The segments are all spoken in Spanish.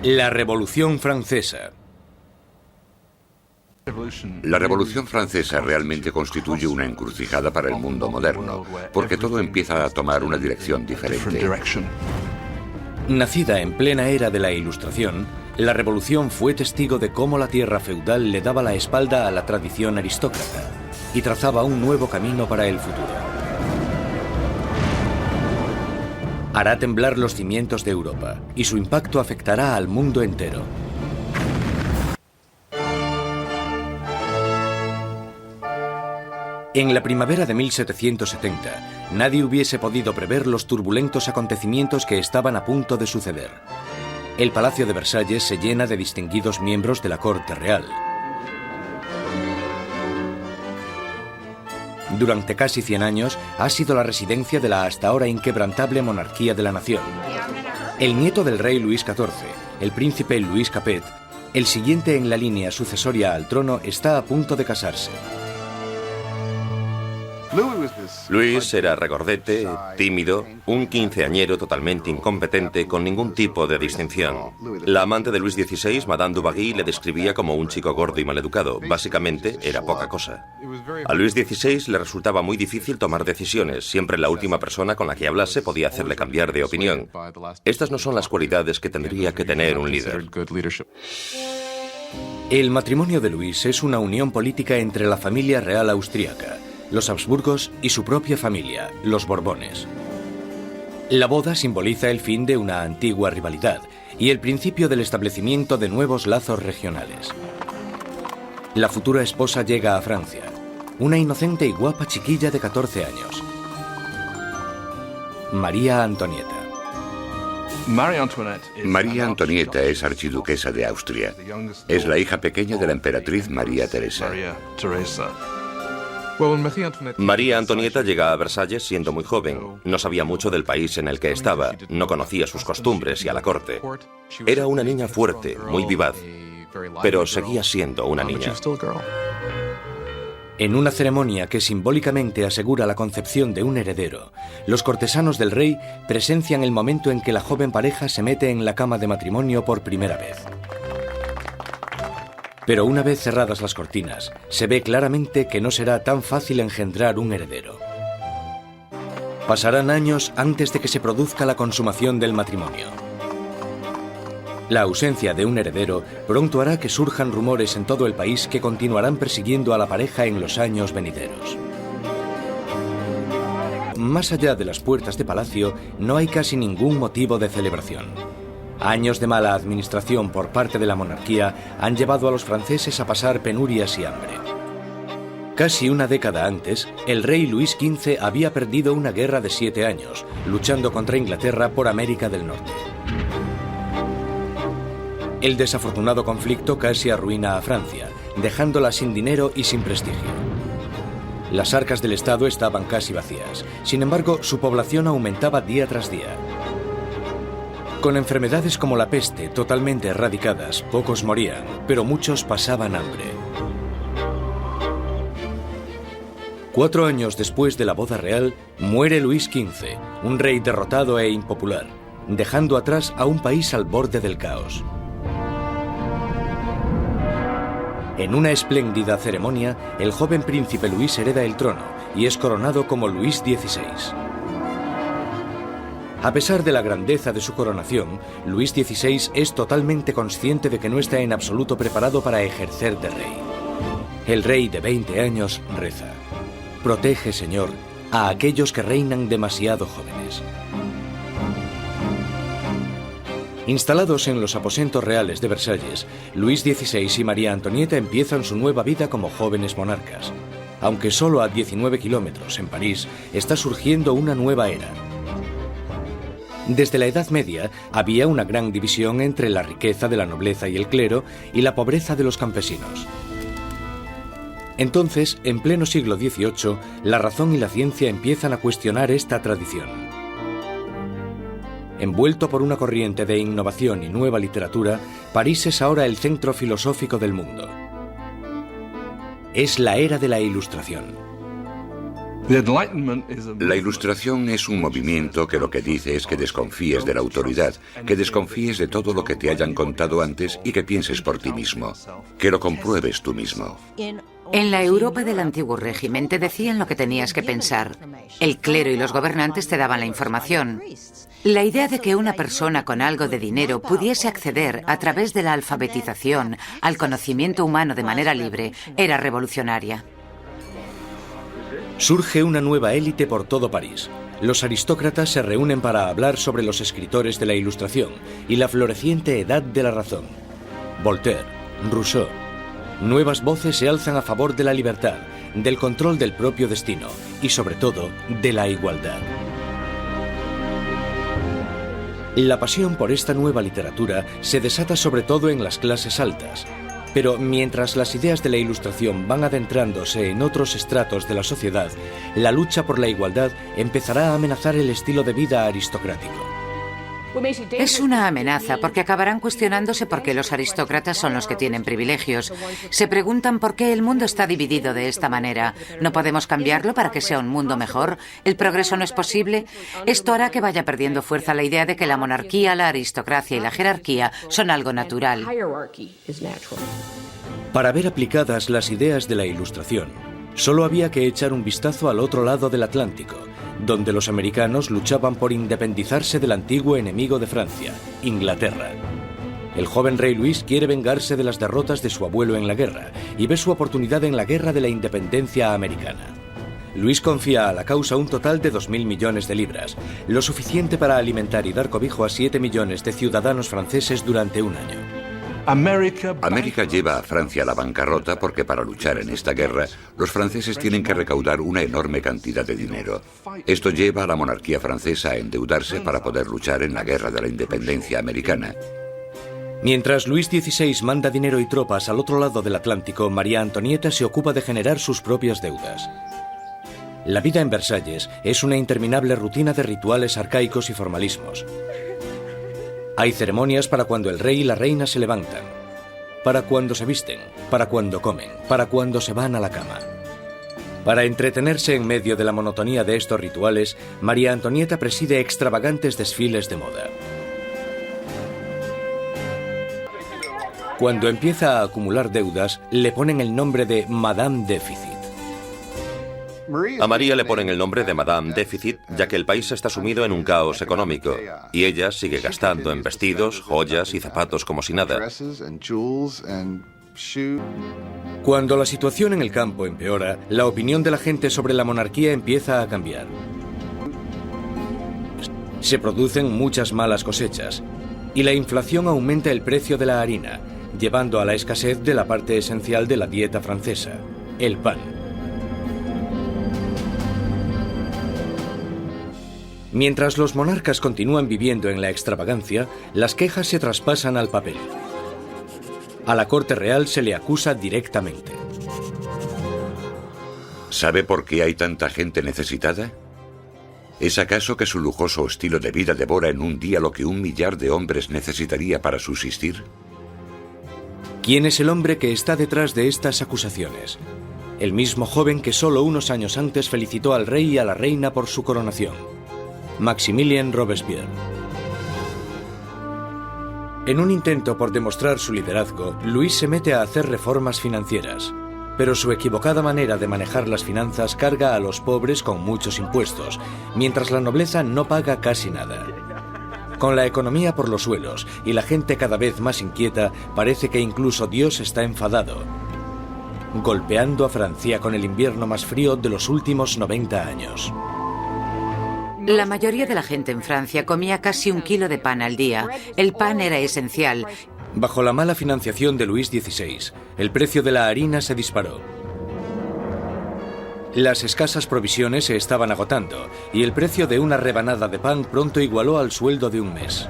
La Revolución Francesa. La Revolución Francesa realmente constituye una encrucijada para el mundo moderno, porque todo empieza a tomar una dirección diferente. Nacida en plena era de la Ilustración, la Revolución fue testigo de cómo la tierra feudal le daba la espalda a la tradición aristócrata y trazaba un nuevo camino para el futuro. Hará temblar los cimientos de Europa y su impacto afectará al mundo entero. En la primavera de 1770, nadie hubiese podido prever los turbulentos acontecimientos que estaban a punto de suceder. El Palacio de Versalles se llena de distinguidos miembros de la corte real. Durante casi 100 años ha sido la residencia de la hasta ahora inquebrantable monarquía de la nación. El nieto del rey Luis XIV, el príncipe Louis Capet, el siguiente en la línea sucesoria al trono, está a punto de casarse. Luis era regordete, tímido, un quinceañero totalmente incompetente, con ningún tipo de distinción. La amante de Luis XVI, Madame du Barry, le describía como un chico gordo y maleducado. Básicamente, era poca cosa. A Luis XVI le resultaba muy difícil tomar decisiones. Siempre la última persona con la que hablase podía hacerle cambiar de opinión. Estas no son las cualidades que tendría que tener un líder. El matrimonio de Luis es una unión política entre la familia real austríaca, los Habsburgos y su propia familia, los Borbones. La boda simboliza el fin de una antigua rivalidad y el principio del establecimiento de nuevos lazos regionales. La futura esposa llega a Francia, una inocente y guapa chiquilla de 14 años. María Antonieta. María Antonieta es archiduquesa de Austria. Es la hija pequeña de la emperatriz María Teresa. María Antonieta llega a Versalles siendo muy joven. No sabía mucho del país en el que estaba, no conocía sus costumbres y a la corte. Era una niña fuerte, muy vivaz, pero seguía siendo una niña. En una ceremonia que simbólicamente asegura la concepción de un heredero, los cortesanos del rey presencian el momento en que la joven pareja se mete en la cama de matrimonio por primera vez. Pero una vez cerradas las cortinas, se ve claramente que no será tan fácil engendrar un heredero. Pasarán años antes de que se produzca la consumación del matrimonio. La ausencia de un heredero pronto hará que surjan rumores en todo el país que continuarán persiguiendo a la pareja en los años venideros. Más allá de las puertas de palacio, no hay casi ningún motivo de celebración. Años de mala administración por parte de la monarquía han llevado a los franceses a pasar penurias y hambre. Casi una década antes, el rey Luis XV había perdido una guerra de 7 años, luchando contra Inglaterra por América del Norte. El desafortunado conflicto casi arruina a Francia, dejándola sin dinero y sin prestigio. Las arcas del Estado estaban casi vacías. Sin embargo, su población aumentaba día tras día. Con enfermedades como la peste totalmente erradicadas, pocos morían, pero muchos pasaban hambre. 4 años después de la boda real, muere Luis XV, un rey derrotado e impopular, dejando atrás a un país al borde del caos. En una espléndida ceremonia, el joven príncipe Luis hereda el trono y es coronado como Luis XVI. A pesar de la grandeza de su coronación, Luis XVI es totalmente consciente de que no está en absoluto preparado para ejercer de rey. El rey de 20 años reza: «Protege, Señor, a aquellos que reinan demasiado jóvenes». Instalados en los aposentos reales de Versalles, Luis XVI y María Antonieta empiezan su nueva vida como jóvenes monarcas. Aunque solo a 19 kilómetros, en París, está surgiendo una nueva era. Desde la Edad Media había una gran división entre la riqueza de la nobleza y el clero y la pobreza de los campesinos. Entonces, en pleno siglo XVIII, la razón y la ciencia empiezan a cuestionar esta tradición. Envuelto por una corriente de innovación y nueva literatura, París es ahora el centro filosófico del mundo. Es la era de la Ilustración. La Ilustración es un movimiento que lo que dice es que desconfíes de la autoridad, que desconfíes de todo lo que te hayan contado antes y que pienses por ti mismo, que lo compruebes tú mismo. En la Europa del antiguo régimen te decían lo que tenías que pensar. El clero y los gobernantes te daban la información. La idea de que una persona con algo de dinero pudiese acceder a través de la alfabetización al conocimiento humano de manera libre era revolucionaria. Surge una nueva élite por todo París. Los aristócratas se reúnen para hablar sobre los escritores de la Ilustración y la floreciente edad de la razón. Voltaire, Rousseau. Nuevas voces se alzan a favor de la libertad, del control del propio destino y, sobre todo, de la igualdad. La pasión por esta nueva literatura se desata sobre todo en las clases altas. Pero mientras las ideas de la Ilustración van adentrándose en otros estratos de la sociedad, la lucha por la igualdad empezará a amenazar el estilo de vida aristocrático. Es una amenaza porque acabarán cuestionándose por qué los aristócratas son los que tienen privilegios. Se preguntan por qué el mundo está dividido de esta manera. ¿No podemos cambiarlo para que sea un mundo mejor? ¿El progreso no es posible? Esto hará que vaya perdiendo fuerza la idea de que la monarquía, la aristocracia y la jerarquía son algo natural. Para ver aplicadas las ideas de la Ilustración, solo había que echar un vistazo al otro lado del Atlántico, donde los americanos luchaban por independizarse del antiguo enemigo de Francia, Inglaterra. El joven rey Luis quiere vengarse de las derrotas de su abuelo en la guerra y ve su oportunidad en la guerra de la independencia americana. Luis confía a la causa un total de 2.000 millones de libras, lo suficiente para alimentar y dar cobijo a 7 millones de ciudadanos franceses durante un año. América lleva a Francia a la bancarrota porque para luchar en esta guerra, los franceses tienen que recaudar una enorme cantidad de dinero. Esto lleva a la monarquía francesa a endeudarse para poder luchar en la guerra de la independencia americana. Mientras Luis XVI manda dinero y tropas al otro lado del Atlántico, María Antonieta se ocupa de generar sus propias deudas. La vida en Versalles es una interminable rutina de rituales arcaicos y formalismos. Hay ceremonias para cuando el rey y la reina se levantan, para cuando se visten, para cuando comen, para cuando se van a la cama. Para entretenerse en medio de la monotonía de estos rituales, María Antonieta preside extravagantes desfiles de moda. Cuando empieza a acumular deudas, le ponen el nombre de Madame Déficit. A María le ponen el nombre de Madame Déficit, ya que el país está sumido en un caos económico, y ella sigue gastando en vestidos, joyas y zapatos como si nada. Cuando la situación en el campo empeora, la opinión de la gente sobre la monarquía empieza a cambiar. Se producen muchas malas cosechas, y la inflación aumenta el precio de la harina, llevando a la escasez de la parte esencial de la dieta francesa, el pan. Mientras los monarcas continúan viviendo en la extravagancia, las quejas se traspasan al papel. A la corte real se le acusa directamente. ¿Sabe por qué hay tanta gente necesitada? ¿Es acaso que su lujoso estilo de vida devora en un día lo que 1 millar de hombres necesitaría para subsistir? ¿Quién es el hombre que está detrás de estas acusaciones? El mismo joven que solo unos años antes felicitó al rey y a la reina por su coronación. Maximilien Robespierre. En un intento por demostrar su liderazgo, Luis se mete a hacer reformas financieras, pero su equivocada manera de manejar las finanzas carga a los pobres con muchos impuestos, mientras la nobleza no paga casi nada. Con la economía por los suelos y la gente cada vez más inquieta, parece que incluso Dios está enfadado, golpeando a Francia con el invierno más frío de los últimos 90 años. La mayoría de la gente en Francia comía casi 1 kilo de pan al día. El pan era esencial. Bajo la mala financiación de Luis XVI, el precio de la harina se disparó. Las escasas provisiones se estaban agotando y el precio de una rebanada de pan pronto igualó al sueldo de un mes.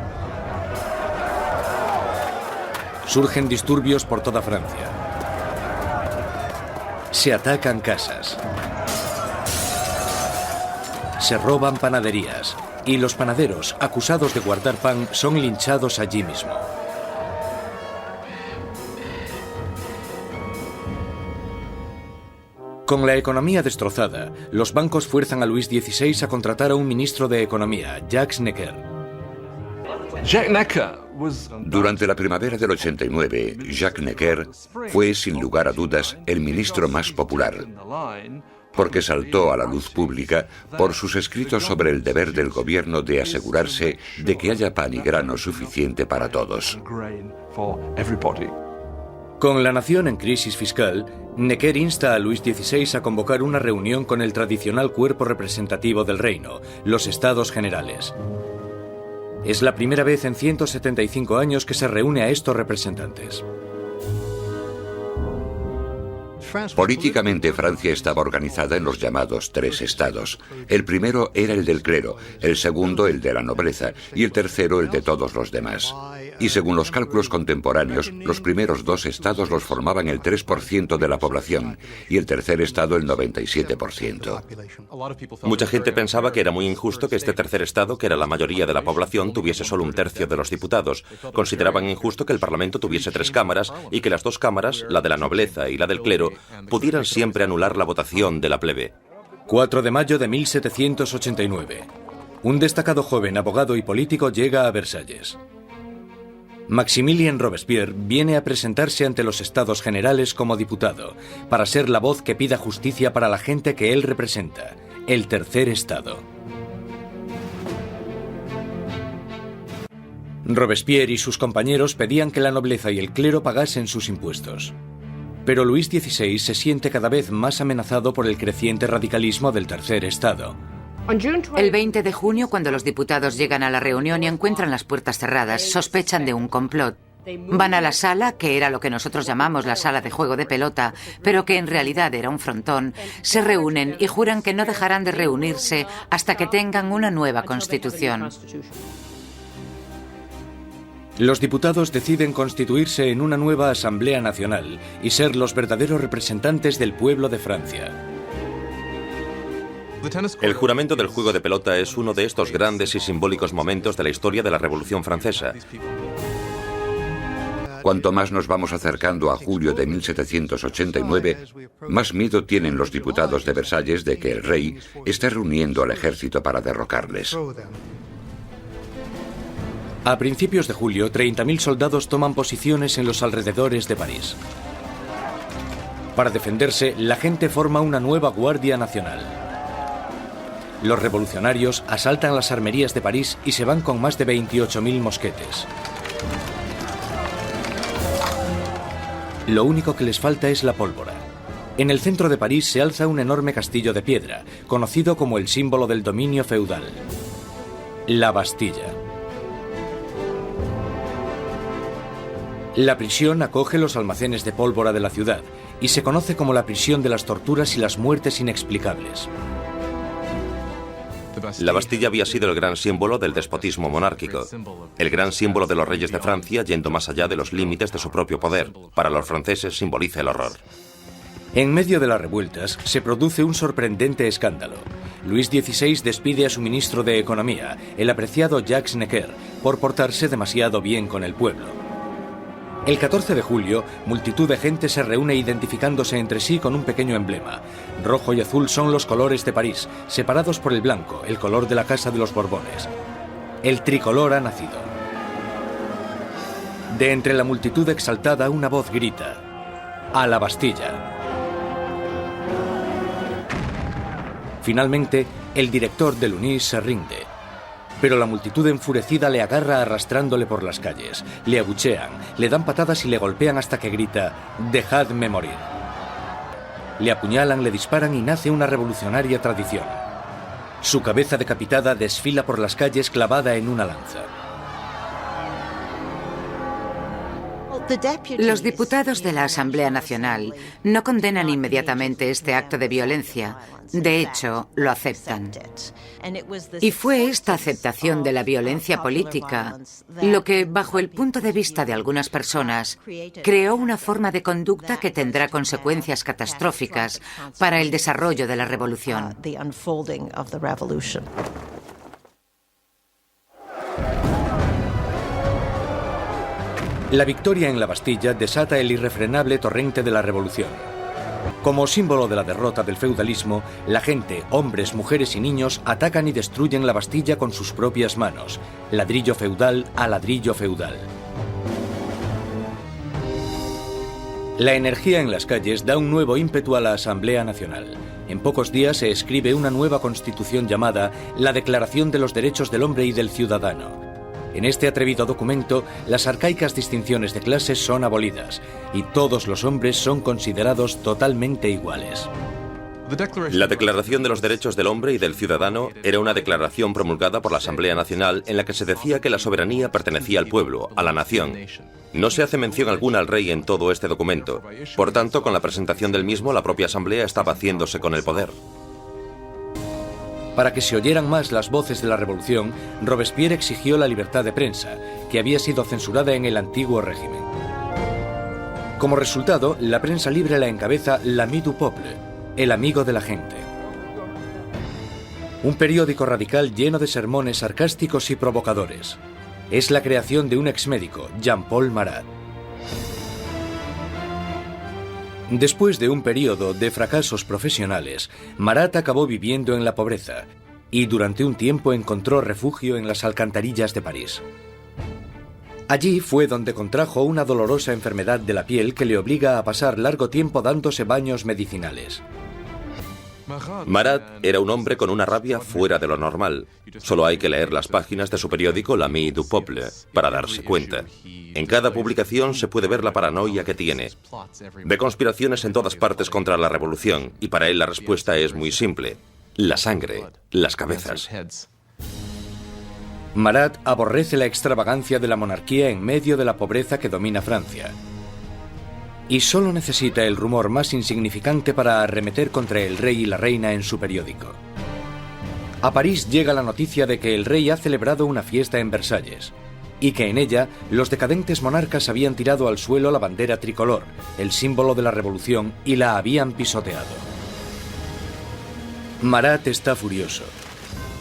Surgen disturbios por toda Francia. Se atacan casas. Se roban panaderías y los panaderos, acusados de guardar pan, son linchados allí mismo. Con la economía destrozada, los bancos fuerzan a Luis XVI a contratar a un ministro de Economía, Jacques Necker. Durante la primavera del 89, Jacques Necker fue, sin lugar a dudas, el ministro más popular, porque saltó a la luz pública por sus escritos sobre el deber del gobierno de asegurarse de que haya pan y grano suficiente para todos. Con la nación en crisis fiscal, Necker insta a Luis XVI a convocar una reunión con el tradicional cuerpo representativo del reino, los Estados Generales. Es la primera vez en 175 años que se reúne a estos representantes. Políticamente, Francia estaba organizada en los llamados tres estados. El primero era el del clero, el segundo el de la nobleza y el tercero el de todos los demás. Y según los cálculos contemporáneos, los primeros dos estados los formaban el 3% de la población y el tercer estado el 97%. Mucha gente pensaba que era muy injusto que este tercer estado, que era la mayoría de la población, tuviese solo un tercio de los diputados. Consideraban injusto que el Parlamento tuviese 3 cámaras y que las 2 cámaras, la de la nobleza y la del clero, pudieran siempre anular la votación de la plebe. 4 de mayo de 1789. Un destacado joven abogado y político llega a Versalles. Maximilien Robespierre viene a presentarse ante los Estados Generales como diputado, para ser la voz que pida justicia para la gente que él representa, el tercer estado. Robespierre y sus compañeros pedían que la nobleza y el clero pagasen sus impuestos. Pero Luis XVI se siente cada vez más amenazado por el creciente radicalismo del tercer estado. El 20 de junio, cuando los diputados llegan a la reunión y encuentran las puertas cerradas, sospechan de un complot. Van a la sala, que era lo que nosotros llamamos la sala de juego de pelota, pero que en realidad era un frontón, se reúnen y juran que no dejarán de reunirse hasta que tengan una nueva constitución. Los diputados deciden constituirse en una nueva Asamblea Nacional y ser los verdaderos representantes del pueblo de Francia. El juramento del juego de pelota es uno de estos grandes y simbólicos momentos de la historia de la Revolución Francesa. Cuanto más nos vamos acercando a julio de 1789, más miedo tienen los diputados de Versalles de que el rey esté reuniendo al ejército para derrocarles. A principios de julio, 30.000 soldados toman posiciones en los alrededores de París. Para defenderse, la gente forma una nueva Guardia Nacional. Los revolucionarios asaltan las armerías de París y se van con más de 28.000 mosquetes. Lo único que les falta es la pólvora. En el centro de París se alza un enorme castillo de piedra, conocido como el símbolo del dominio feudal: la Bastilla. La prisión acoge los almacenes de pólvora de la ciudad y se conoce como la prisión de las torturas y las muertes inexplicables. La Bastilla había sido el gran símbolo del despotismo monárquico, el gran símbolo de los reyes de Francia yendo más allá de los límites de su propio poder. Para los franceses simboliza el horror. En medio de las revueltas se produce un sorprendente escándalo. Luis XVI despide a su ministro de Economía, el apreciado Jacques Necker, por portarse demasiado bien con el pueblo. El 14 de julio, multitud de gente se reúne identificándose entre sí con un pequeño emblema. Rojo y azul son los colores de París, separados por el blanco, el color de la Casa de los Borbones. El tricolor ha nacido. De entre la multitud exaltada, una voz grita: ¡A la Bastilla! Finalmente, el director del UNIS se rinde. Pero la multitud enfurecida le agarra arrastrándole por las calles. Le abuchean, le dan patadas y le golpean hasta que grita: «¡Dejadme morir!». Le apuñalan, le disparan y nace una revolucionaria tradición. Su cabeza decapitada desfila por las calles clavada en una lanza. Los diputados de la Asamblea Nacional no condenan inmediatamente este acto de violencia. De hecho, lo aceptan. Y fue esta aceptación de la violencia política lo que, bajo el punto de vista de algunas personas, creó una forma de conducta que tendrá consecuencias catastróficas para el desarrollo de la revolución. La victoria en la Bastilla desata el irrefrenable torrente de la revolución. Como símbolo de la derrota del feudalismo, la gente, hombres, mujeres y niños atacan y destruyen la Bastilla con sus propias manos, ladrillo feudal a ladrillo feudal. La energía en las calles da un nuevo ímpetu a la Asamblea Nacional. En pocos días se escribe una nueva constitución llamada la Declaración de los Derechos del Hombre y del Ciudadano. En este atrevido documento, las arcaicas distinciones de clases son abolidas y todos los hombres son considerados totalmente iguales. La Declaración de los Derechos del Hombre y del Ciudadano era una declaración promulgada por la Asamblea Nacional en la que se decía que la soberanía pertenecía al pueblo, a la nación. No se hace mención alguna al rey en todo este documento. Por tanto, con la presentación del mismo, la propia Asamblea estaba haciéndose con el poder. Para que se oyeran más las voces de la revolución, Robespierre exigió la libertad de prensa, que había sido censurada en el antiguo régimen. Como resultado, la prensa libre la encabeza l'Ami du Peuple, el amigo de la gente. Un periódico radical lleno de sermones sarcásticos y provocadores. Es la creación de un exmédico, Jean-Paul Marat. Después de un periodo de fracasos profesionales, Marat acabó viviendo en la pobreza y durante un tiempo encontró refugio en las alcantarillas de París. Allí fue donde contrajo una dolorosa enfermedad de la piel que le obliga a pasar largo tiempo dándose baños medicinales. Marat era un hombre con una rabia fuera de lo normal. Solo hay que leer las páginas de su periódico l'Ami du Peuple para darse cuenta. En cada publicación se puede ver la paranoia que tiene. Ve conspiraciones en todas partes contra la revolución y para él la respuesta es muy simple. La sangre, las cabezas. Marat aborrece la extravagancia de la monarquía en medio de la pobreza que domina Francia. Y solo necesita el rumor más insignificante para arremeter contra el rey y la reina en su periódico. A París llega la noticia de que el rey ha celebrado una fiesta en Versalles y que en ella los decadentes monarcas habían tirado al suelo la bandera tricolor, el símbolo de la revolución, y la habían pisoteado. Marat está furioso.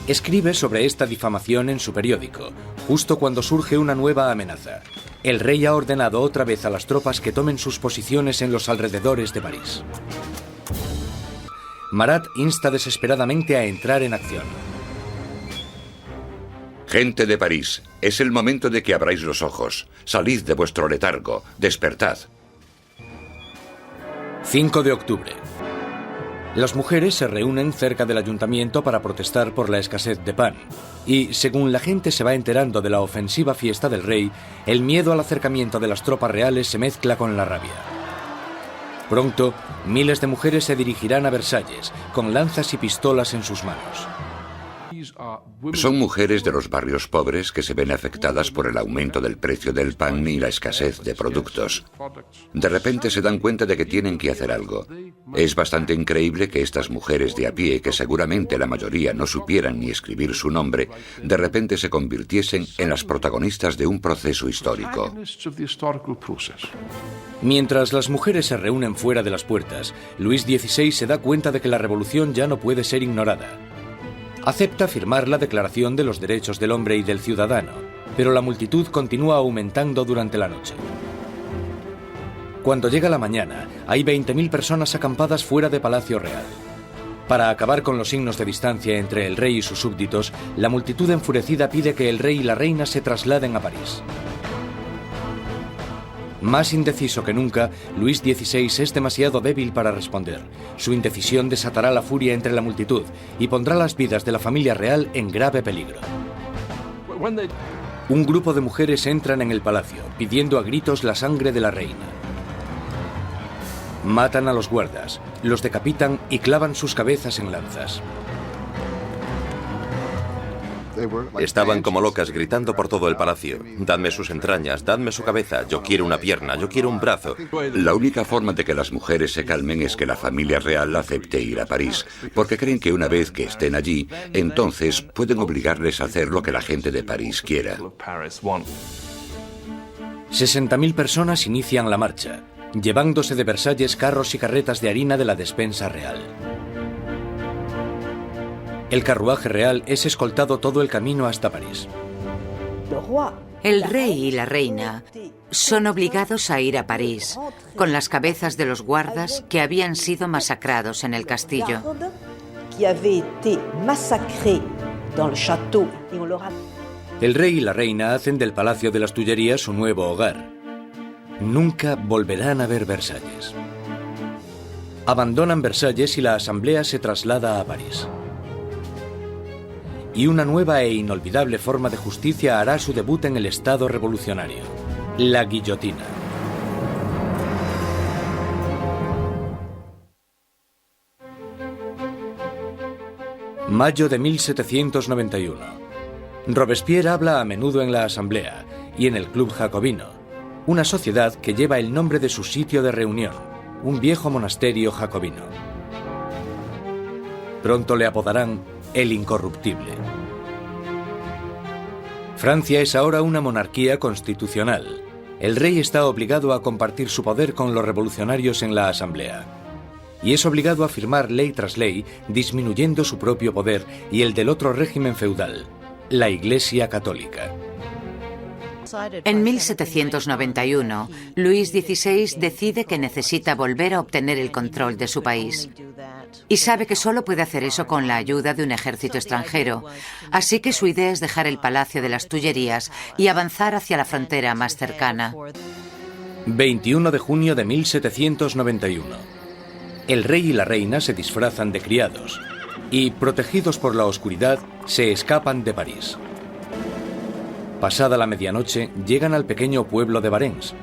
Escribe sobre esta difamación en su periódico, justo cuando surge una nueva amenaza. El rey ha ordenado otra vez a las tropas que tomen sus posiciones en los alrededores de París. Marat insta desesperadamente a entrar en acción. Gente de París, es el momento de que abráis los ojos. Salid de vuestro letargo, despertad. 5 de octubre. Las mujeres se reúnen cerca del ayuntamiento para protestar por la escasez de pan. Y, según la gente se va enterando de la ofensiva fiesta del rey, el miedo al acercamiento de las tropas reales se mezcla con la rabia. Pronto, miles de mujeres se dirigirán a Versalles, con lanzas y pistolas en sus manos. Son mujeres de los barrios pobres que se ven afectadas por el aumento del precio del pan y la escasez de productos. De repente se dan cuenta de que tienen que hacer algo. Es bastante increíble que estas mujeres de a pie, que seguramente la mayoría no supieran ni escribir su nombre, de repente se convirtiesen en las protagonistas de un proceso histórico. Mientras las mujeres se reúnen fuera de las puertas, Luis XVI se da cuenta de que la revolución ya no puede ser ignorada. Acepta firmar la Declaración de los Derechos del Hombre y del Ciudadano, pero la multitud continúa aumentando durante la noche. Cuando llega la mañana, hay 20.000 personas acampadas fuera de Palacio Real. Para acabar con los signos de distancia entre el rey y sus súbditos, la multitud enfurecida pide que el rey y la reina se trasladen a París. Más indeciso que nunca, Luis XVI es demasiado débil para responder. Su indecisión desatará la furia entre la multitud y pondrá las vidas de la familia real en grave peligro. Un grupo de mujeres entran en el palacio, pidiendo a gritos la sangre de la reina. Matan a los guardas, los decapitan y clavan sus cabezas en lanzas. Estaban como locas gritando por todo el palacio. Dadme sus entrañas, dadme su cabeza, yo quiero una pierna, yo quiero un brazo. La única forma de que las mujeres se calmen es que la familia real acepte ir a París, porque creen que una vez que estén allí, entonces pueden obligarles a hacer lo que la gente de París quiera. 60.000 personas inician la marcha, llevándose de Versalles carros y carretas de harina de la despensa real. El carruaje real es escoltado todo el camino hasta París. El rey y la reina son obligados a ir a París con las cabezas de los guardas que habían sido masacrados en el castillo. El rey y la reina hacen del Palacio de las Tullerías su nuevo hogar. Nunca volverán a ver Versalles. Abandonan Versalles y la asamblea se traslada a París. Y una nueva e inolvidable forma de justicia hará su debut en el Estado revolucionario: la guillotina. Mayo de 1791. Robespierre habla a menudo en la Asamblea y en el Club Jacobino, una sociedad que lleva el nombre de su sitio de reunión, un viejo monasterio jacobino. Pronto le apodarán el Incorruptible. Francia es ahora una monarquía constitucional. El rey está obligado a compartir su poder con los revolucionarios en la Asamblea. Y es obligado a firmar ley tras ley, disminuyendo su propio poder y el del otro régimen feudal, la Iglesia Católica. En 1791, Luis XVI decide que necesita volver a obtener el control de su país. Y sabe que solo puede hacer eso con la ayuda de un ejército extranjero. Así que su idea es dejar el Palacio de las Tullerías y avanzar hacia la frontera más cercana. 21 de junio de 1791. El rey y la reina se disfrazan de criados y, protegidos por la oscuridad, se escapan de París. Pasada la medianoche, llegan al pequeño pueblo de Varennes.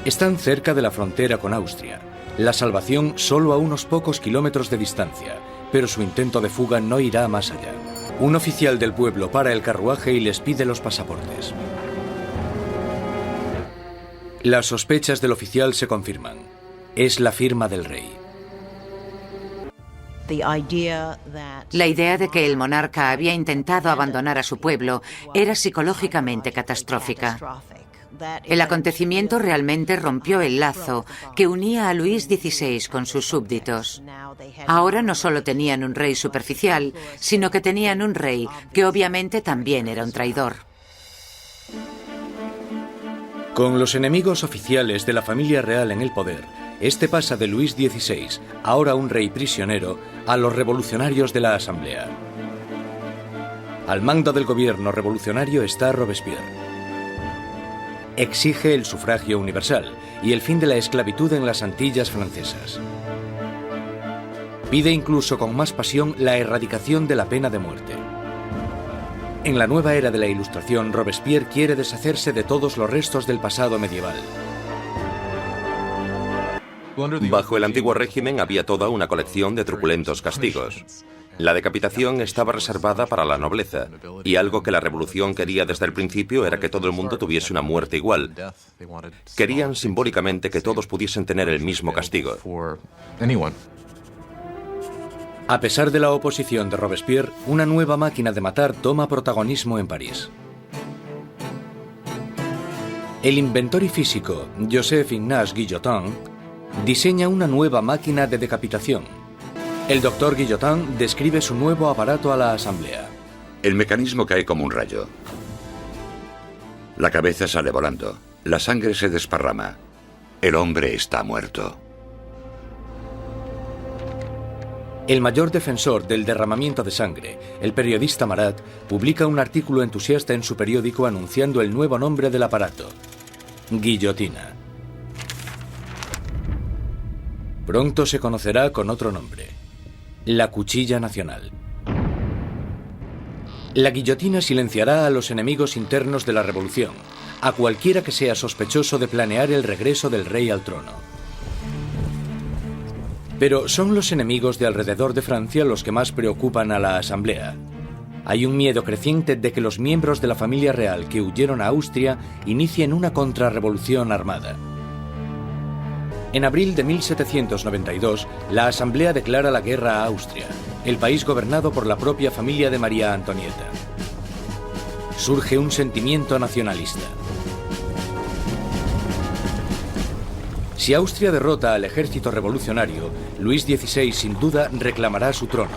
Están cerca de la frontera con Austria. La salvación solo a unos pocos kilómetros de distancia, pero su intento de fuga no irá más allá. Un oficial del pueblo para el carruaje y les pide los pasaportes. Las sospechas del oficial se confirman. Es la firma del rey. La idea de que el monarca había intentado abandonar a su pueblo era psicológicamente catastrófica. El acontecimiento realmente rompió el lazo que unía a Luis XVI con sus súbditos. Ahora no solo tenían un rey superficial, sino que tenían un rey que obviamente también era un traidor. Con los enemigos oficiales de la familia real en el poder, este pasa de Luis XVI, ahora un rey prisionero, a los revolucionarios de la Asamblea. Al mando del gobierno revolucionario está Robespierre. Exige el sufragio universal y el fin de la esclavitud en las Antillas francesas. Pide incluso con más pasión la erradicación de la pena de muerte. En la nueva era de la Ilustración, Robespierre quiere deshacerse de todos los restos del pasado medieval. Bajo el antiguo régimen había toda una colección de truculentos castigos. La decapitación estaba reservada para la nobleza, y algo que la revolución quería desde el principio era que todo el mundo tuviese una muerte igual. Querían simbólicamente que todos pudiesen tener el mismo castigo. A pesar de la oposición de Robespierre, una nueva máquina de matar toma protagonismo en París. El inventor y físico Joseph Ignace Guillotin diseña una nueva máquina de decapitación. El doctor Guillotin describe su nuevo aparato a la Asamblea. El mecanismo cae como un rayo. La cabeza sale volando. La sangre se desparrama. El hombre está muerto. El mayor defensor del derramamiento de sangre, el periodista Marat, publica un artículo entusiasta en su periódico anunciando el nuevo nombre del aparato: guillotina. Pronto se conocerá con otro nombre: la cuchilla nacional. La guillotina silenciará a los enemigos internos de la revolución, a cualquiera que sea sospechoso de planear el regreso del rey al trono. Pero son los enemigos de alrededor de Francia los que más preocupan a la Asamblea. Hay un miedo creciente de que los miembros de la familia real que huyeron a Austria inicien una contrarrevolución armada. En abril de 1792, la Asamblea declara la guerra a Austria, el país gobernado por la propia familia de María Antonieta. Surge un sentimiento nacionalista. Si Austria derrota al ejército revolucionario, Luis XVI sin duda reclamará su trono.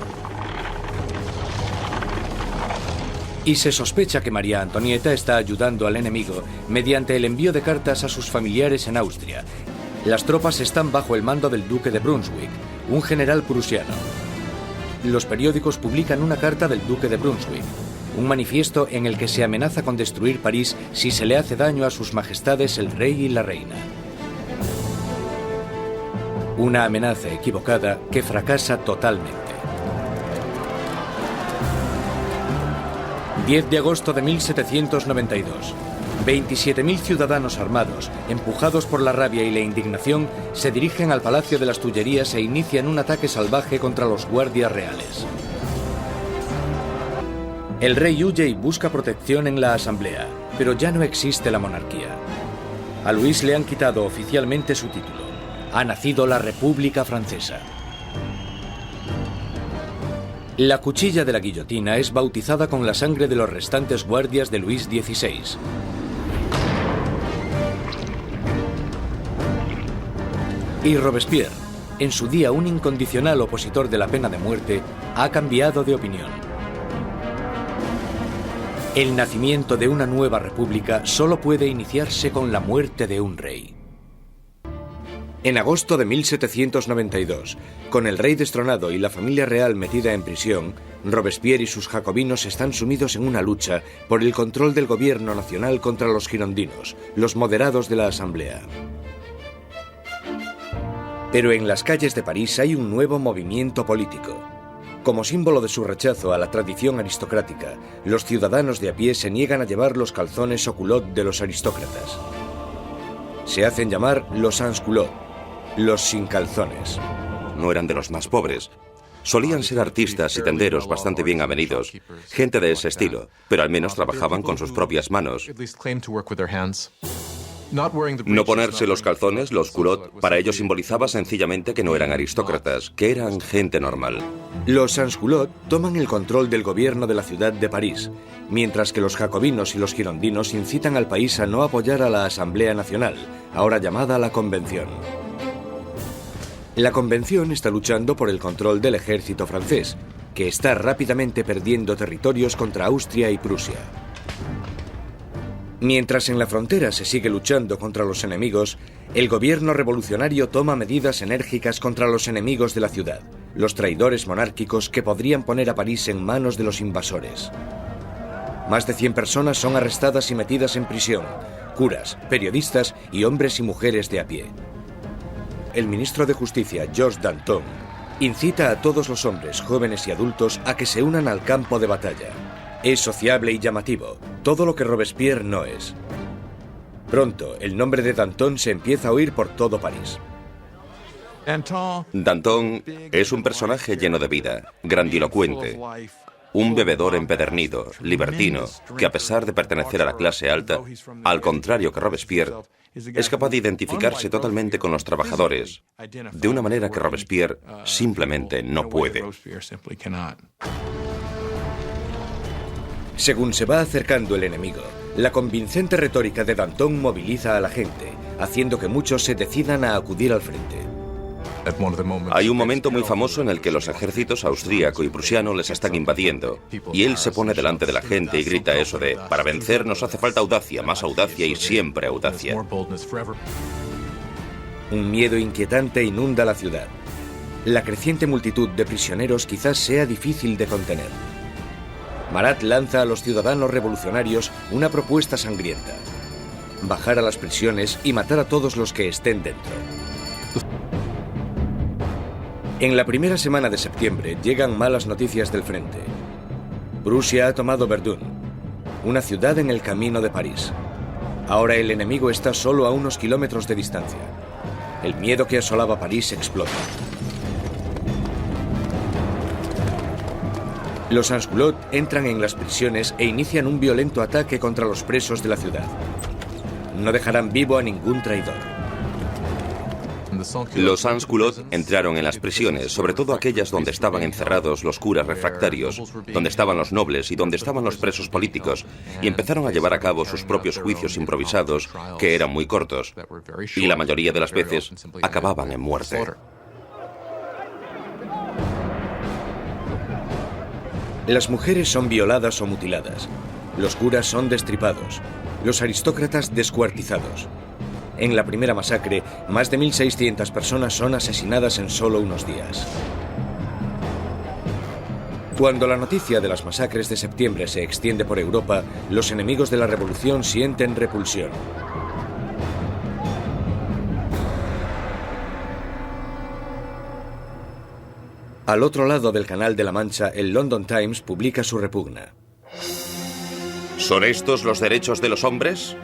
Y se sospecha que María Antonieta está ayudando al enemigo mediante el envío de cartas a sus familiares en Austria. Las tropas están bajo el mando del duque de Brunswick, un general prusiano. Los periódicos publican una carta del duque de Brunswick, un manifiesto en el que se amenaza con destruir París si se le hace daño a sus majestades el rey y la reina. Una amenaza equivocada que fracasa totalmente. 10 de agosto de 1792. 27.000 ciudadanos armados, empujados por la rabia y la indignación, se dirigen al Palacio de las Tullerías e inician un ataque salvaje contra los guardias reales. El rey huye y busca protección en la Asamblea, pero ya no existe la monarquía. A Luis le han quitado oficialmente su título. Ha nacido la República Francesa. La cuchilla de la guillotina es bautizada con la sangre de los restantes guardias de Luis XVI. Y Robespierre, en su día un incondicional opositor de la pena de muerte, ha cambiado de opinión. El nacimiento de una nueva república solo puede iniciarse con la muerte de un rey. En agosto de 1792, con el rey destronado y la familia real metida en prisión, Robespierre y sus jacobinos están sumidos en una lucha por el control del gobierno nacional contra los girondinos, los moderados de la Asamblea. Pero en las calles de París hay un nuevo movimiento político. Como símbolo de su rechazo a la tradición aristocrática, los ciudadanos de a pie se niegan a llevar los calzones o culottes de los aristócratas. Se hacen llamar los sans-culottes, los sin calzones. No eran de los más pobres. Solían ser artistas y tenderos bastante bien avenidos, gente de ese estilo, pero al menos trabajaban con sus propias manos. No ponerse los calzones, los culottes, para ellos simbolizaba sencillamente que no eran aristócratas, que eran gente normal. Los sans-culottes toman el control del gobierno de la ciudad de París, mientras que los jacobinos y los girondinos incitan al país a no apoyar a la Asamblea Nacional, ahora llamada la Convención. La Convención está luchando por el control del ejército francés, que está rápidamente perdiendo territorios contra Austria y Prusia. Mientras en la frontera se sigue luchando contra los enemigos, el gobierno revolucionario toma medidas enérgicas contra los enemigos de la ciudad, los traidores monárquicos que podrían poner a París en manos de los invasores. Más de 100 personas son arrestadas y metidas en prisión, curas, periodistas y hombres y mujeres de a pie. El ministro de Justicia, Georges Danton, incita a todos los hombres, jóvenes y adultos a que se unan al campo de batalla. Es sociable y llamativo, todo lo que Robespierre no es. Pronto, el nombre de Danton se empieza a oír por todo París. Danton es un personaje lleno de vida, grandilocuente, un bebedor empedernido, libertino, que a pesar de pertenecer a la clase alta, al contrario que Robespierre, es capaz de identificarse totalmente con los trabajadores, de una manera que Robespierre simplemente no puede. Según se va acercando el enemigo, la convincente retórica de Danton moviliza a la gente, haciendo que muchos se decidan a acudir al frente. Hay un momento muy famoso en el que los ejércitos austríaco y prusiano les están invadiendo, y él se pone delante de la gente y grita eso de: para vencer nos hace falta audacia, más audacia y siempre audacia. Un miedo inquietante inunda la ciudad. La creciente multitud de prisioneros quizás sea difícil de contener. Marat lanza a los ciudadanos revolucionarios una propuesta sangrienta: bajar a las prisiones y matar a todos los que estén dentro. En la primera semana de septiembre llegan malas noticias del frente. Prusia ha tomado Verdun, una ciudad en el camino de París. Ahora el enemigo está solo a unos kilómetros de distancia. El miedo que asolaba París explota. Los sans-culottes entran en las prisiones e inician un violento ataque contra los presos de la ciudad. No dejarán vivo a ningún traidor. Los sans-culottes entraron en las prisiones, sobre todo aquellas donde estaban encerrados los curas refractarios, donde estaban los nobles y donde estaban los presos políticos, y empezaron a llevar a cabo sus propios juicios improvisados, que eran muy cortos, y la mayoría de las veces acababan en muerte. Las mujeres son violadas o mutiladas. Los curas son destripados. Los aristócratas descuartizados. En la primera masacre, más de 1.600 personas son asesinadas en solo unos días. Cuando la noticia de las masacres de septiembre se extiende por Europa, los enemigos de la revolución sienten repulsión. Al otro lado del Canal de la Mancha, el London Times publica su repugna. ¿Son estos los derechos de los hombres?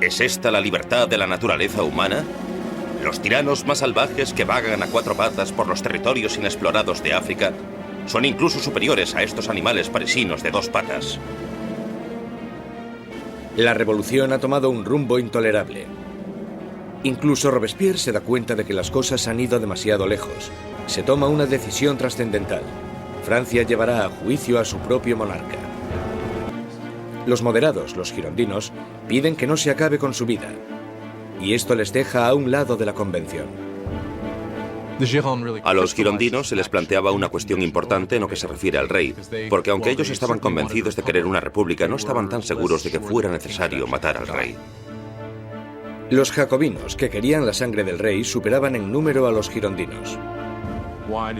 ¿Es esta la libertad de la naturaleza humana? Los tiranos más salvajes que vagan a cuatro patas por los territorios inexplorados de África son incluso superiores a estos animales parisinos de dos patas. La revolución ha tomado un rumbo intolerable. Incluso Robespierre se da cuenta de que las cosas han ido demasiado lejos. Se toma una decisión trascendental. Francia llevará a juicio a su propio monarca. Los moderados, los girondinos, piden que no se acabe con su vida. Y esto les deja a un lado de la convención. A los girondinos se les planteaba una cuestión importante en lo que se refiere al rey, porque aunque ellos estaban convencidos de querer una república, no estaban tan seguros de que fuera necesario matar al rey. Los jacobinos, que querían la sangre del rey, superaban en número a los girondinos.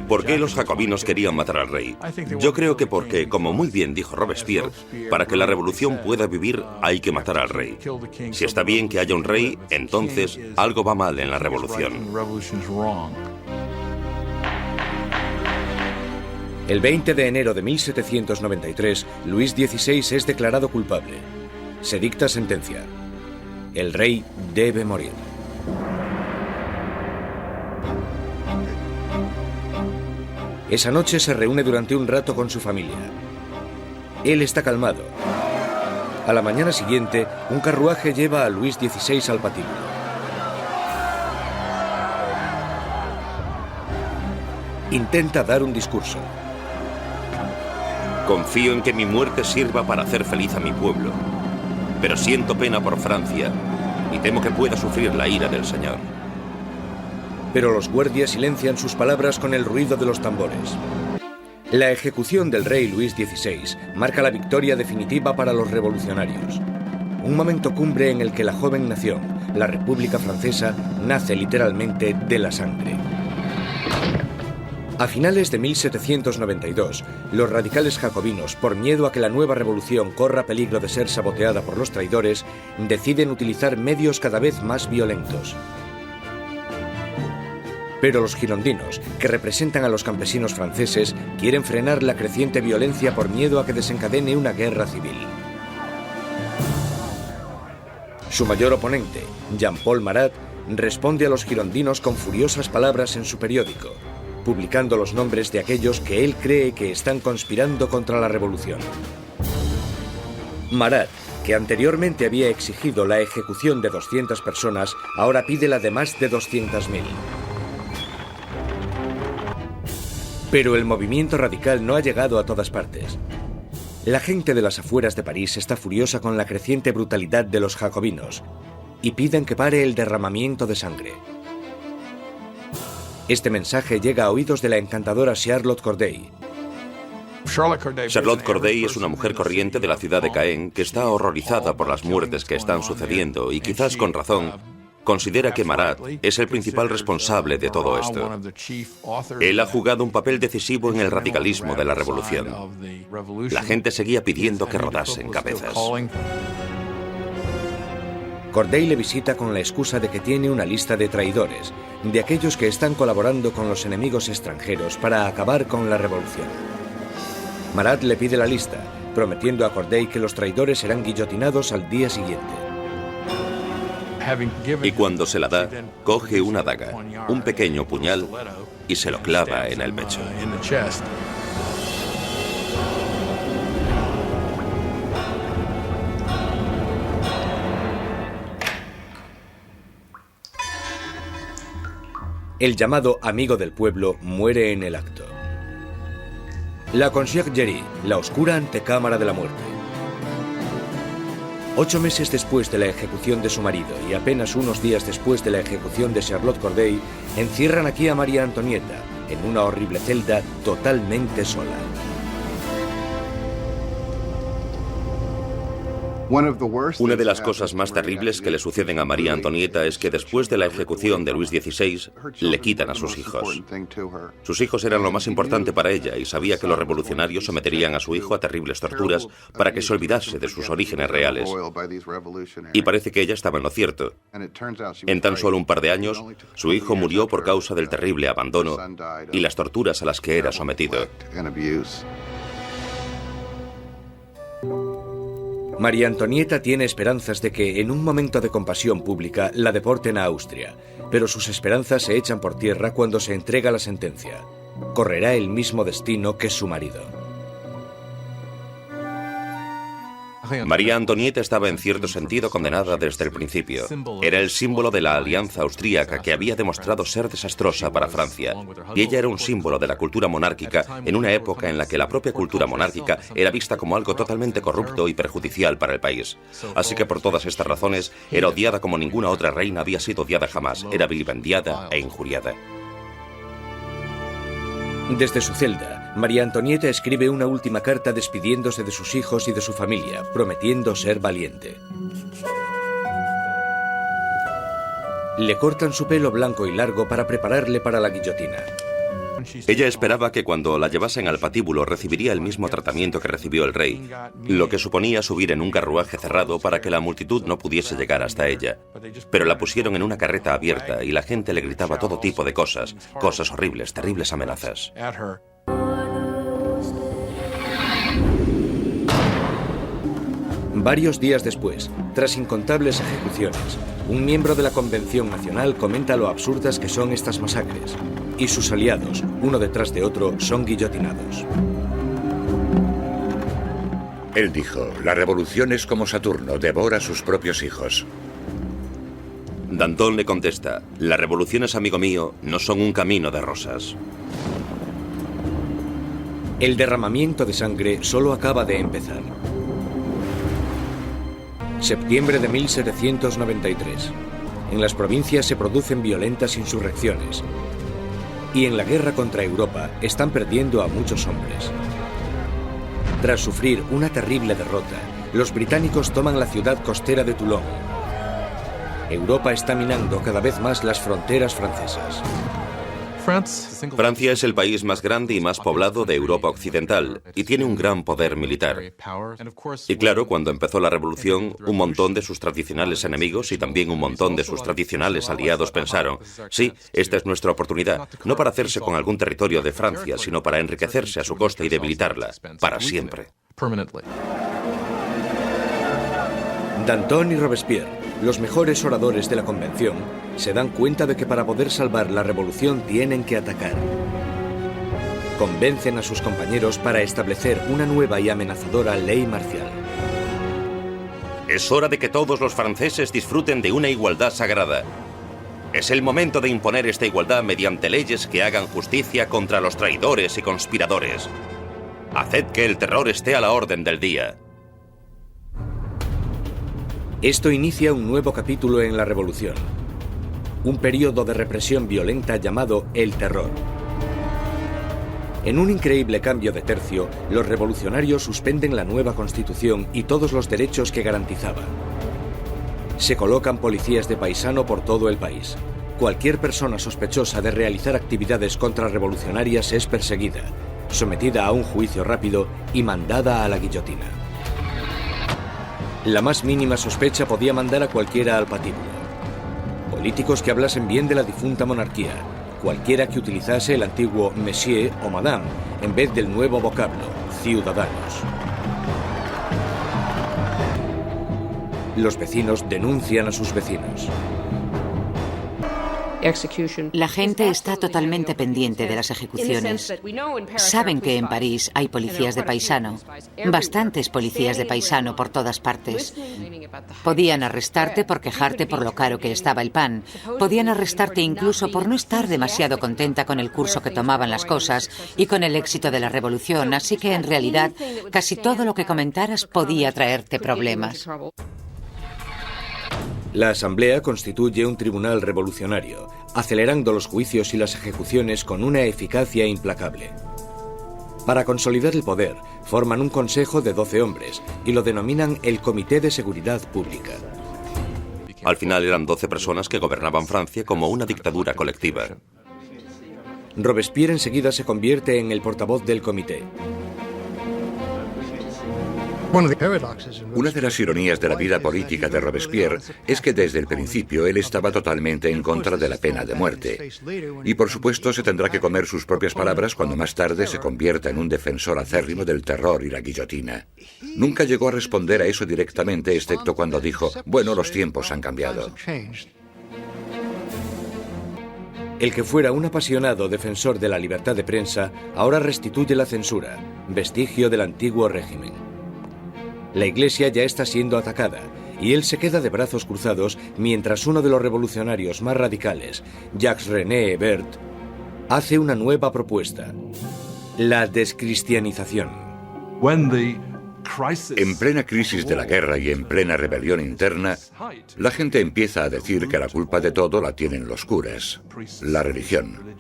¿Por qué los jacobinos querían matar al rey? Yo creo que porque, como muy bien dijo Robespierre, para que la revolución pueda vivir hay que matar al rey. Si está bien que haya un rey, entonces algo va mal en la revolución. El 20 de enero de 1793, Luis XVI es declarado culpable. Se dicta sentencia. El rey debe morir. Esa noche se reúne durante un rato con su familia. Él está calmado. A la mañana siguiente, un carruaje lleva a Luis XVI al patíbulo. Intenta dar un discurso. Confío en que mi muerte sirva para hacer feliz a mi pueblo, pero siento pena por Francia y temo que pueda sufrir la ira del Señor. Pero los guardias silencian sus palabras con el ruido de los tambores. La ejecución del rey Luis XVI marca la victoria definitiva para los revolucionarios. Un momento cumbre en el que la joven nación, la República Francesa, nace literalmente de la sangre. A finales de 1792, los radicales jacobinos, por miedo a que la nueva revolución corra peligro de ser saboteada por los traidores, deciden utilizar medios cada vez más violentos. Pero los girondinos, que representan a los campesinos franceses, quieren frenar la creciente violencia por miedo a que desencadene una guerra civil. Su mayor oponente, Jean-Paul Marat, responde a los girondinos con furiosas palabras en su periódico, publicando los nombres de aquellos que él cree que están conspirando contra la revolución. Marat, que anteriormente había exigido la ejecución de 200 personas, ahora pide la de más de 200.000. Pero el movimiento radical no ha llegado a todas partes. La gente de las afueras de París está furiosa con la creciente brutalidad de los jacobinos y piden que pare el derramamiento de sangre. Este mensaje llega a oídos de la encantadora Charlotte Corday. Charlotte Corday es una mujer corriente de la ciudad de Caen que está horrorizada por las muertes que están sucediendo y quizás con razón considera que Marat es el principal responsable de todo esto. Él ha jugado un papel decisivo en el radicalismo de la revolución. La gente seguía pidiendo que rodasen cabezas. Corday le visita con la excusa de que tiene una lista de traidores, de aquellos que están colaborando con los enemigos extranjeros para acabar con la revolución. Marat le pide la lista, prometiendo a Corday que los traidores serán guillotinados al día siguiente. Y cuando se la da, coge una daga, un pequeño puñal, y se lo clava en el pecho. El llamado amigo del pueblo muere en el acto. La Conciergerie, la oscura antecámara de la muerte. 8 meses después de la ejecución de su marido y apenas unos días después de la ejecución de Charlotte Corday, encierran aquí a María Antonieta en una horrible celda totalmente sola. Una de las cosas más terribles que le suceden a María Antonieta es que después de la ejecución de Luis XVI, le quitan a sus hijos. Sus hijos eran lo más importante para ella y sabía que los revolucionarios someterían a su hijo a terribles torturas para que se olvidase de sus orígenes reales. Y parece que ella estaba en lo cierto. En tan solo un par de años, su hijo murió por causa del terrible abandono y las torturas a las que era sometido. María Antonieta tiene esperanzas de que, en un momento de compasión pública, la deporten a Austria, pero sus esperanzas se echan por tierra cuando se entrega la sentencia. Correrá el mismo destino que su marido. María Antonieta estaba en cierto sentido condenada desde el principio. Era el símbolo de la alianza austríaca que había demostrado ser desastrosa para Francia. Y ella era un símbolo de la cultura monárquica en una época en la que la propia cultura monárquica era vista como algo totalmente corrupto y perjudicial para el país. Así que por todas estas razones era odiada como ninguna otra reina había sido odiada jamás. Era vilipendiada e injuriada. Desde su celda, María Antonieta escribe una última carta despidiéndose de sus hijos y de su familia, prometiendo ser valiente. Le cortan su pelo blanco y largo para prepararle para la guillotina. Ella esperaba que cuando la llevasen al patíbulo recibiría el mismo tratamiento que recibió el rey, lo que suponía subir en un carruaje cerrado para que la multitud no pudiese llegar hasta ella. Pero la pusieron en una carreta abierta y la gente le gritaba todo tipo de cosas horribles, terribles amenazas. Varios días después, tras incontables ejecuciones, un miembro de la Convención Nacional comenta lo absurdas que son estas masacres, y sus aliados, uno detrás de otro, son guillotinados. Él dijo: la revolución es como Saturno, devora a sus propios hijos. Danton le contesta: las revoluciones, amigo mío, no son un camino de rosas. El derramamiento de sangre solo acaba de empezar. Septiembre de 1793. En las provincias se producen violentas insurrecciones. Y en la guerra contra Europa están perdiendo a muchos hombres. Tras sufrir una terrible derrota, los británicos toman la ciudad costera de Toulon. Europa está minando cada vez más las fronteras francesas. Francia es el país más grande y más poblado de Europa Occidental y tiene un gran poder militar. Y claro, cuando empezó la revolución, un montón de sus tradicionales enemigos y también un montón de sus tradicionales aliados pensaron: sí, esta es nuestra oportunidad, no para hacerse con algún territorio de Francia, sino para enriquecerse a su costa y debilitarla, para siempre. Danton y Robespierre, los mejores oradores de la Convención, se dan cuenta de que para poder salvar la revolución tienen que atacar. Convencen a sus compañeros para establecer una nueva y amenazadora ley marcial. Es hora de que todos los franceses disfruten de una igualdad sagrada. Es el momento de imponer esta igualdad mediante leyes que hagan justicia contra los traidores y conspiradores. Haced que el terror esté a la orden del día. Esto inicia un nuevo capítulo en la revolución. Un periodo de represión violenta llamado el terror. En un increíble cambio de tercio, los revolucionarios suspenden la nueva constitución y todos los derechos que garantizaba. Se colocan policías de paisano por todo el país. Cualquier persona sospechosa de realizar actividades contrarrevolucionarias es perseguida, sometida a un juicio rápido y mandada a la guillotina. La más mínima sospecha podía mandar a cualquiera al patíbulo. Políticos que hablasen bien de la difunta monarquía, cualquiera que utilizase el antiguo monsieur o madame en vez del nuevo vocablo, ciudadanos. Los vecinos denuncian a sus vecinos. La gente está totalmente pendiente de las ejecuciones. Saben que en París hay policías de paisano, bastantes policías de paisano por todas partes. Podían arrestarte por quejarte por lo caro que estaba el pan. Podían arrestarte incluso por no estar demasiado contenta con el curso que tomaban las cosas y con el éxito de la revolución, así que en realidad casi todo lo que comentaras podía traerte problemas. La Asamblea constituye un tribunal revolucionario, acelerando los juicios y las ejecuciones con una eficacia implacable. Para consolidar el poder, forman un consejo de 12 hombres y lo denominan el Comité de Seguridad Pública. Al final eran 12 personas que gobernaban Francia como una dictadura colectiva. Robespierre enseguida se convierte en el portavoz del comité. Una de las ironías de la vida política de Robespierre es que desde el principio él estaba totalmente en contra de la pena de muerte. Y por supuesto se tendrá que comer sus propias palabras cuando más tarde se convierta en un defensor acérrimo del terror y la guillotina. Nunca llegó a responder a eso directamente, excepto cuando dijo, bueno, los tiempos han cambiado. El que fuera un apasionado defensor de la libertad de prensa, ahora restituye la censura, vestigio del antiguo régimen. La Iglesia ya está siendo atacada y él se queda de brazos cruzados mientras uno de los revolucionarios más radicales, Jacques-René Hebert, hace una nueva propuesta: la descristianización. En plena crisis de la guerra y en plena rebelión interna, la gente empieza a decir que la culpa de todo la tienen los curas, la religión.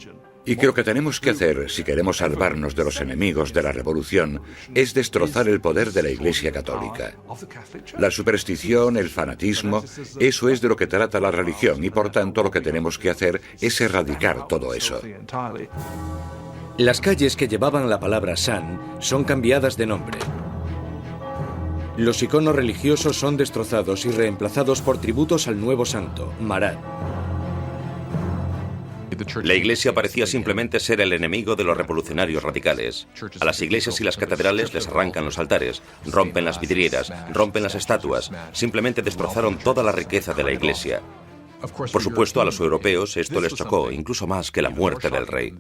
Y que lo que tenemos que hacer, si queremos salvarnos de los enemigos de la revolución, es destrozar el poder de la Iglesia Católica. La superstición, el fanatismo, eso es de lo que trata la religión y por tanto lo que tenemos que hacer es erradicar todo eso. Las calles que llevaban la palabra San son cambiadas de nombre. Los iconos religiosos son destrozados y reemplazados por tributos al nuevo santo, Marat. La Iglesia parecía simplemente ser el enemigo de los revolucionarios radicales. A las iglesias y las catedrales les arrancan los altares, rompen las vidrieras, rompen las estatuas, simplemente destrozaron toda la riqueza de la Iglesia. Por supuesto, a los europeos esto les chocó, incluso más que la muerte del rey.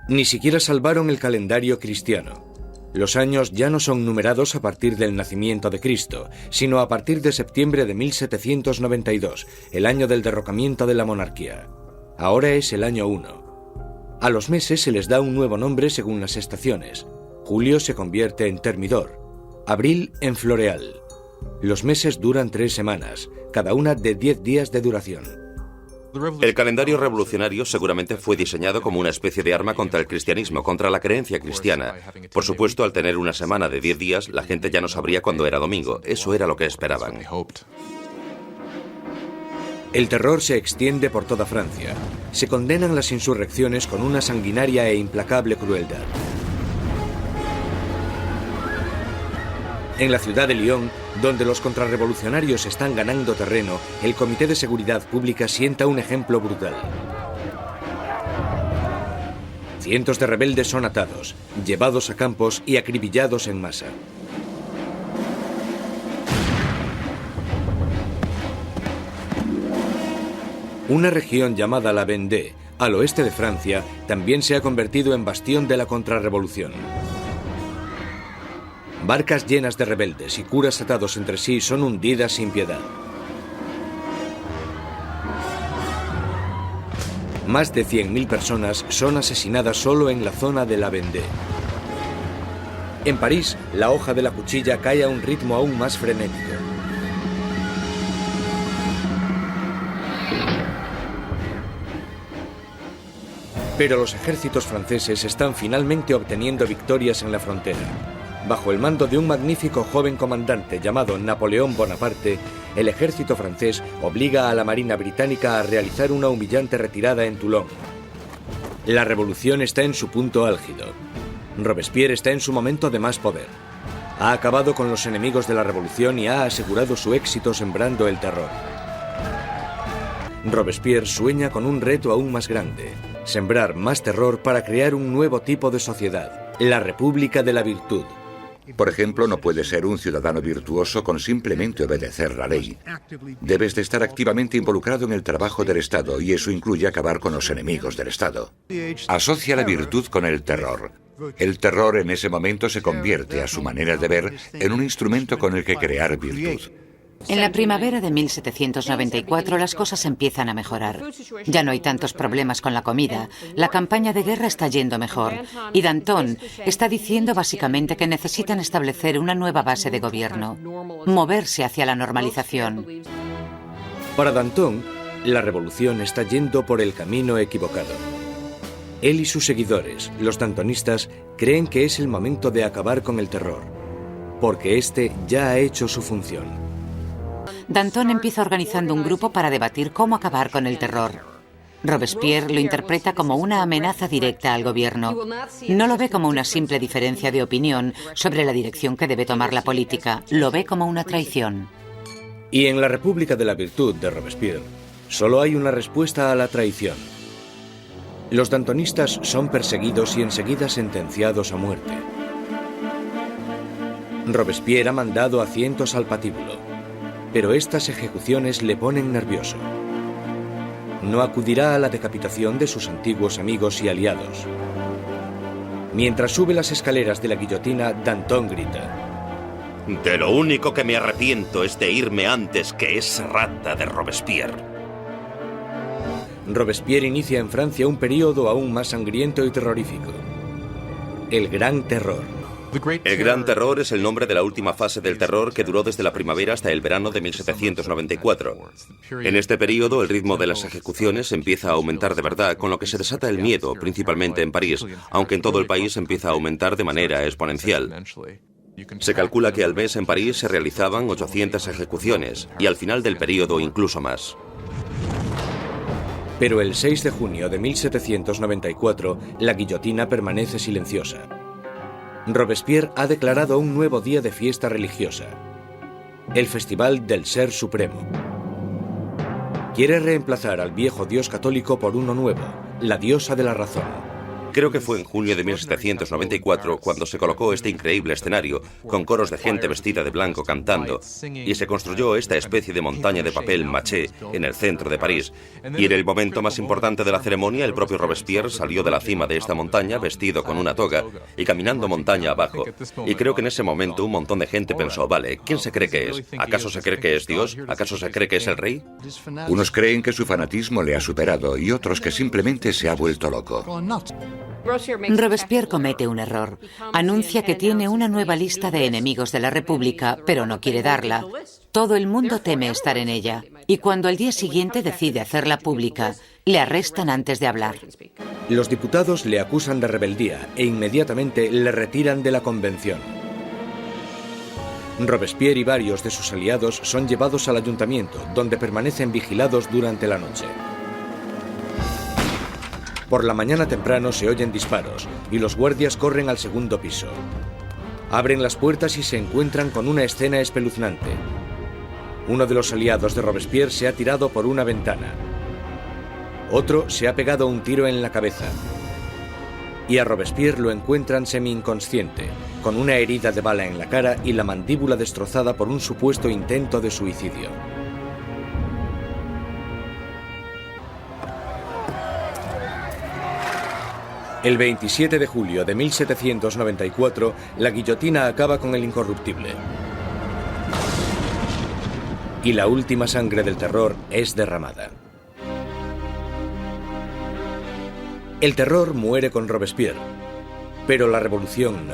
Ni siquiera salvaron el calendario cristiano. Los años ya no son numerados a partir del nacimiento de Cristo, sino a partir de septiembre de 1792, el año del derrocamiento de la monarquía. Ahora es el año 1. A los meses se les da un nuevo nombre según las estaciones. Julio se convierte en Termidor, abril en Floreal. Los meses duran 3 semanas, cada una de 10 días de duración. El calendario revolucionario seguramente fue diseñado como una especie de arma contra el cristianismo, contra la creencia cristiana. Por supuesto, al tener una semana de 10 días, la gente ya no sabría cuándo era domingo. Eso era lo que esperaban. El terror se extiende por toda Francia. Se condenan las insurrecciones con una sanguinaria e implacable crueldad. En la ciudad de Lyon, donde los contrarrevolucionarios están ganando terreno, el Comité de Seguridad Pública sienta un ejemplo brutal. Cientos de rebeldes son atados, llevados a campos y acribillados en masa. Una región llamada la Vendée, al oeste de Francia, también se ha convertido en bastión de la contrarrevolución. Barcas llenas de rebeldes y curas atados entre sí son hundidas sin piedad. Más de 100.000 personas son asesinadas solo en la zona de la Vendée. En París, la hoja de la cuchilla cae a un ritmo aún más frenético. Pero los ejércitos franceses están finalmente obteniendo victorias en la frontera. Bajo el mando de un magnífico joven comandante llamado Napoleón Bonaparte, el ejército francés obliga a la Marina británica a realizar una humillante retirada en Toulon. La revolución está en su punto álgido. Robespierre está en su momento de más poder. Ha acabado con los enemigos de la revolución y ha asegurado su éxito sembrando el terror. Robespierre sueña con un reto aún más grande: sembrar más terror para crear un nuevo tipo de sociedad, la República de la Virtud. Por ejemplo, no puedes ser un ciudadano virtuoso con simplemente obedecer la ley. Debes de estar activamente involucrado en el trabajo del Estado y eso incluye acabar con los enemigos del Estado. Asocia la virtud con el terror. El terror en ese momento se convierte, a su manera de ver, en un instrumento con el que crear virtud. En la primavera de 1794 las cosas empiezan a mejorar. Ya no hay tantos problemas con la comida, la campaña de guerra está yendo mejor y Danton está diciendo básicamente que necesitan establecer una nueva base de gobierno, moverse hacia la normalización. Para Danton, la revolución está yendo por el camino equivocado. Él y sus seguidores, los dantonistas, creen que es el momento de acabar con el terror, porque este ya ha hecho su función. Danton empieza organizando un grupo para debatir cómo acabar con el terror. Robespierre lo interpreta como una amenaza directa al gobierno. No lo ve como una simple diferencia de opinión sobre la dirección que debe tomar la política, lo ve como una traición. Y en la República de la Virtud de Robespierre, solo hay una respuesta a la traición. Los dantonistas son perseguidos y enseguida sentenciados a muerte. Robespierre ha mandado a cientos al patíbulo, pero estas ejecuciones le ponen nervioso. No acudirá a la decapitación de sus antiguos amigos y aliados. Mientras sube las escaleras de la guillotina, Danton grita: De lo único que me arrepiento es de irme antes que esa rata de Robespierre. Robespierre inicia en Francia un período aún más sangriento y terrorífico: el Gran Terror. El Gran Terror es el nombre de la última fase del terror que duró desde la primavera hasta el verano de 1794. En este periodo, el ritmo de las ejecuciones empieza a aumentar de verdad, con lo que se desata el miedo, principalmente en París, aunque en todo el país empieza a aumentar de manera exponencial. Se calcula que al mes en París se realizaban 800 ejecuciones, y al final del periodo incluso más. Pero el 6 de junio de 1794, la guillotina permanece silenciosa. Robespierre ha declarado un nuevo día de fiesta religiosa: el Festival del Ser Supremo. Quiere reemplazar al viejo dios católico por uno nuevo, la diosa de la razón. Creo que fue en junio de 1794 cuando se colocó este increíble escenario, con coros de gente vestida de blanco cantando, y se construyó esta especie de montaña de papel maché en el centro de París. Y en el momento más importante de la ceremonia, el propio Robespierre salió de la cima de esta montaña vestido con una toga y caminando montaña abajo. Y creo que en ese momento un montón de gente pensó: vale, ¿quién se cree que es? ¿Acaso se cree que es Dios? ¿Acaso se cree que es el rey? Unos creen que su fanatismo le ha superado y otros que simplemente se ha vuelto loco. Robespierre comete un error. Anuncia que tiene una nueva lista de enemigos de la República, pero no quiere darla. Todo el mundo teme estar en ella. Y cuando al día siguiente decide hacerla pública, le arrestan antes de hablar. Los diputados le acusan de rebeldía e inmediatamente le retiran de la convención. Robespierre y varios de sus aliados son llevados al ayuntamiento, donde permanecen vigilados durante la noche. Por la mañana temprano se oyen disparos y los guardias corren al segundo piso. Abren las puertas y se encuentran con una escena espeluznante. Uno de los aliados de Robespierre se ha tirado por una ventana. Otro se ha pegado un tiro en la cabeza. Y a Robespierre lo encuentran semi-inconsciente, con una herida de bala en la cara y la mandíbula destrozada por un supuesto intento de suicidio. El 27 de julio de 1794, la guillotina acaba con el incorruptible. Y la última sangre del terror es derramada. El terror muere con Robespierre, pero la revolución no.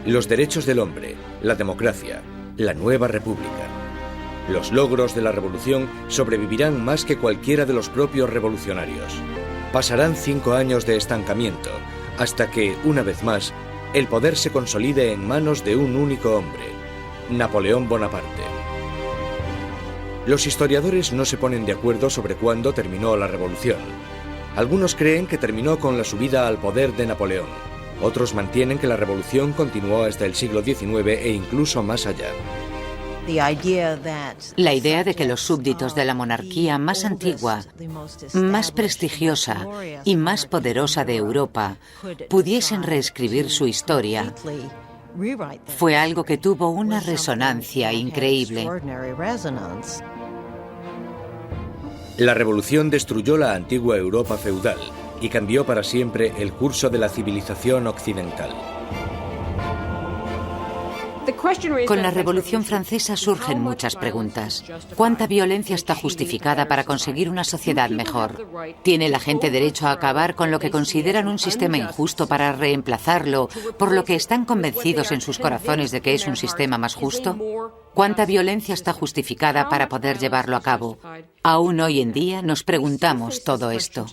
Los derechos del hombre, la democracia, la nueva república. Los logros de la revolución sobrevivirán más que cualquiera de los propios revolucionarios. Pasarán 5 años de estancamiento, hasta que, una vez más, el poder se consolide en manos de un único hombre, Napoleón Bonaparte. Los historiadores no se ponen de acuerdo sobre cuándo terminó la revolución. Algunos creen que terminó con la subida al poder de Napoleón. Otros mantienen que la revolución continuó hasta el siglo XIX e incluso más allá. La idea de que los súbditos de la monarquía más antigua, más prestigiosa y más poderosa de Europa pudiesen reescribir su historia fue algo que tuvo una resonancia increíble. La revolución destruyó la antigua Europa feudal y cambió para siempre el curso de la civilización occidental. Con la Revolución Francesa surgen muchas preguntas. ¿Cuánta violencia está justificada para conseguir una sociedad mejor? ¿Tiene la gente derecho a acabar con lo que consideran un sistema injusto para reemplazarlo por lo que están convencidos en sus corazones de que es un sistema más justo? ¿Cuánta violencia está justificada para poder llevarlo a cabo? Aún hoy en día nos preguntamos todo esto.